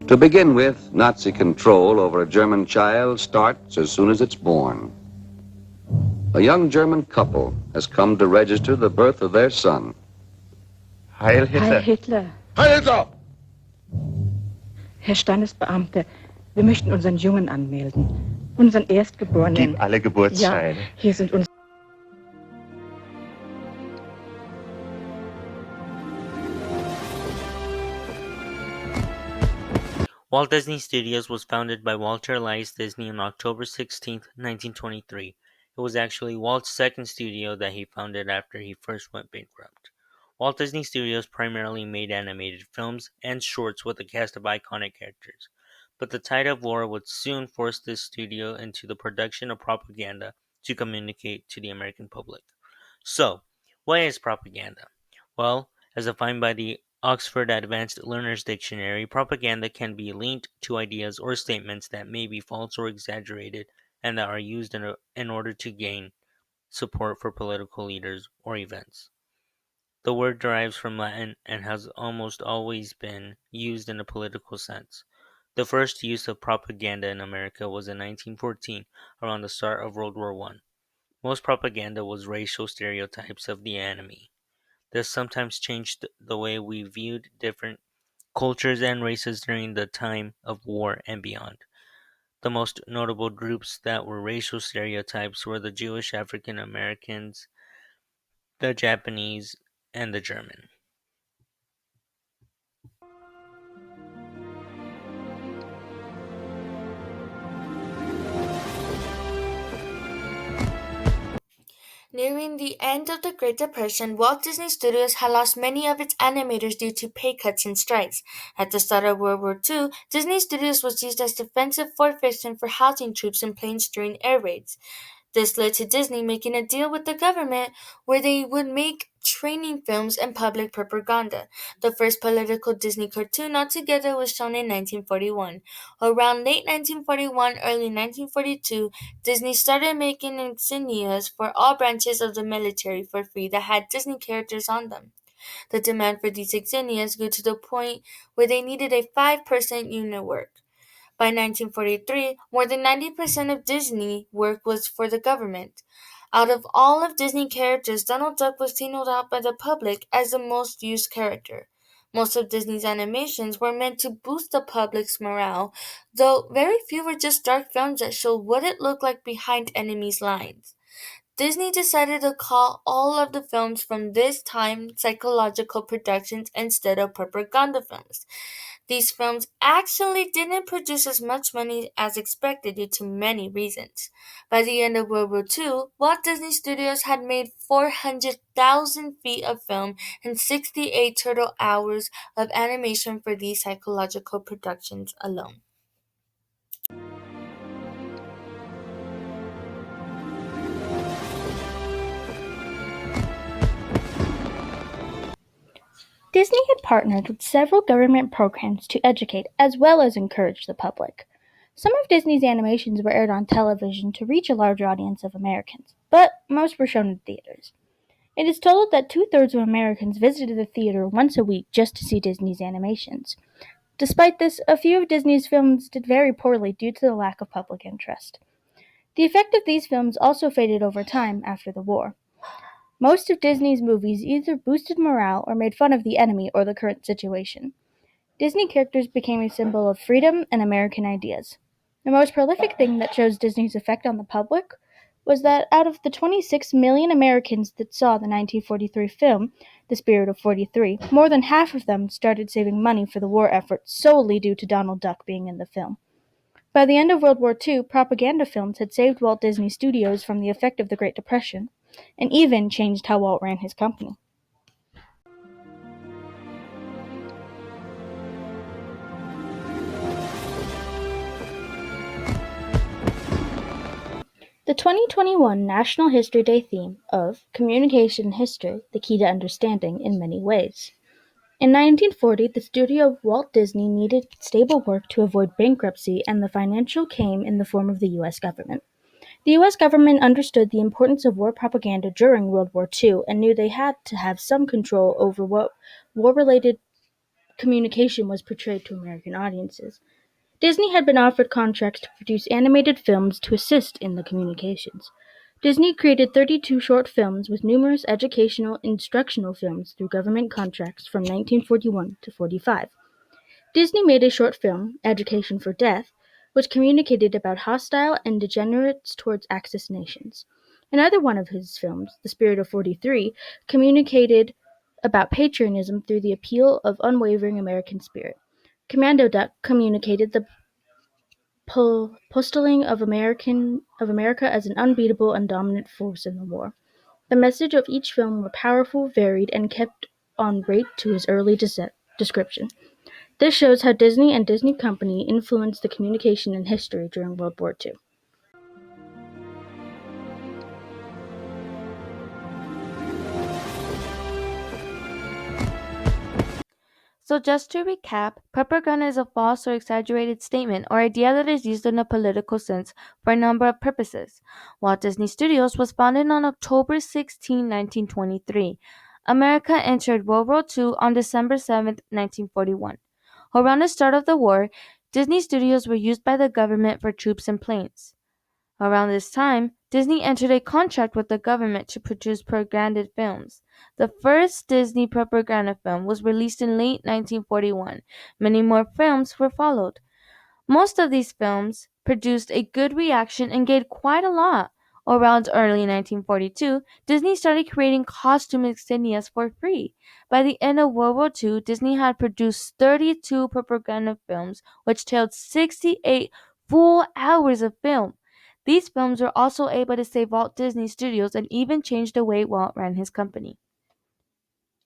To begin with, Nazi control over a German child starts as soon as it's born. A young German couple has come to register the birth of their son. Heil Hitler! Heil Hitler! Heil Hitler! Herr Standesbeamte, wir möchten unseren Jungen anmelden. Unseren Erstgeborenen. Gib alle Geburtsscheine. Ja, hier sind unsere. Walt Disney Studios was founded by Walter Elias Disney on October 16, 1923. It was actually Walt's second studio that he founded after he first went bankrupt. Walt Disney Studios primarily made animated films and shorts with a cast of iconic characters, but the tide of war would soon force this studio into the production of propaganda to communicate to the American public. So, what is propaganda? Well, as defined by the Oxford Advanced Learner's Dictionary, propaganda can be linked to ideas or statements that may be false or exaggerated and that are used in order to gain support for political leaders or events. The word derives from Latin and has almost always been used in a political sense. The first use of propaganda in America was in 1914, around the start of World War I. Most propaganda was racial stereotypes of the enemy. This sometimes changed the way we viewed different cultures and races during the time of war and beyond. The most notable groups that were racial stereotypes were the Jewish African Americans, the Japanese, and the German. Nearing the end of the Great Depression, Walt Disney Studios had lost many of its animators due to pay cuts and strikes. At the start of World War II, Disney Studios was used as defensive fortification for housing troops and planes during air raids. This led to Disney making a deal with the government where they would make training films and public propaganda. The first political Disney cartoon altogether was shown in 1941. Around late 1941, early 1942, Disney started making insignias for all branches of the military for free that had Disney characters on them. The demand for these insignias grew to the point where they needed a 5% unit work. By 1943, more than 90% of Disney work was for the government. Out of all of Disney characters, Donald Duck was singled out by the public as the most used character. Most of Disney's animations were meant to boost the public's morale, though very few were just dark films that showed what it looked like behind enemies' lines. Disney decided to call all of the films from this time psychological productions instead of propaganda films. These films actually didn't produce as much money as expected due to many reasons. By the end of World War II, Walt Disney Studios had made 400,000 feet of film and 68 total hours of animation for these psychological productions alone. Disney had partnered with several government programs to educate as well as encourage the public. Some of Disney's animations were aired on television to reach a larger audience of Americans, but most were shown in theaters. It is told that 2/3 of Americans visited the theater once a week just to see Disney's animations. Despite this, a few of Disney's films did very poorly due to the lack of public interest. The effect of these films also faded over time after the war. Most of Disney's movies either boosted morale or made fun of the enemy or the current situation. Disney characters became a symbol of freedom and American ideas. The most prolific thing that shows Disney's effect on the public was that out of the 26 million Americans that saw the 1943 film, The Spirit of 43, more than half of them started saving money for the war effort solely due to Donald Duck being in the film. By the end of World War II, propaganda films had saved Walt Disney Studios from the effect of the Great Depression, and even changed how Walt ran his company. The 2021 National History Day theme of Communication History, the Key to Understanding in Many Ways. In 1940, the studio of Walt Disney needed stable work to avoid bankruptcy, and the financial came in the form of the U.S. government. The U.S. government understood the importance of war propaganda during World War II and knew they had to have some control over what war-related communication was portrayed to American audiences. Disney had been offered contracts to produce animated films to assist in the communications. Disney created 32 short films with numerous educational instructional films through government contracts from 1941 to 45. Disney made a short film, Education for Death, which communicated about hostile and degenerates towards Axis nations. Another one of his films, The Spirit of 43, communicated about patriotism through the appeal of unwavering American spirit. Commando Duck communicated the postulating of America as an unbeatable and dominant force in the war. The message of each film were powerful, varied, and kept on rate to his early description. This shows how Disney and Disney Company influenced the communication and history during World War II. So just to recap, propaganda is a false or exaggerated statement or idea that is used in a political sense for a number of purposes. Walt Disney Studios was founded on October 16, 1923. America entered World War II on December 7, 1941. Around the start of the war, Disney Studios were used by the government for troops and planes. Around this time, Disney entered a contract with the government to produce propaganda films. The first Disney propaganda film was released in late 1941. Many more films were followed. Most of these films produced a good reaction and gained quite a lot. Around early 1942, Disney started creating costume insignias for free. By the end of World War II, Disney had produced 32 propaganda films, which totaled 68 full hours of film. These films were also able to save Walt Disney Studios and even change the way Walt ran his company.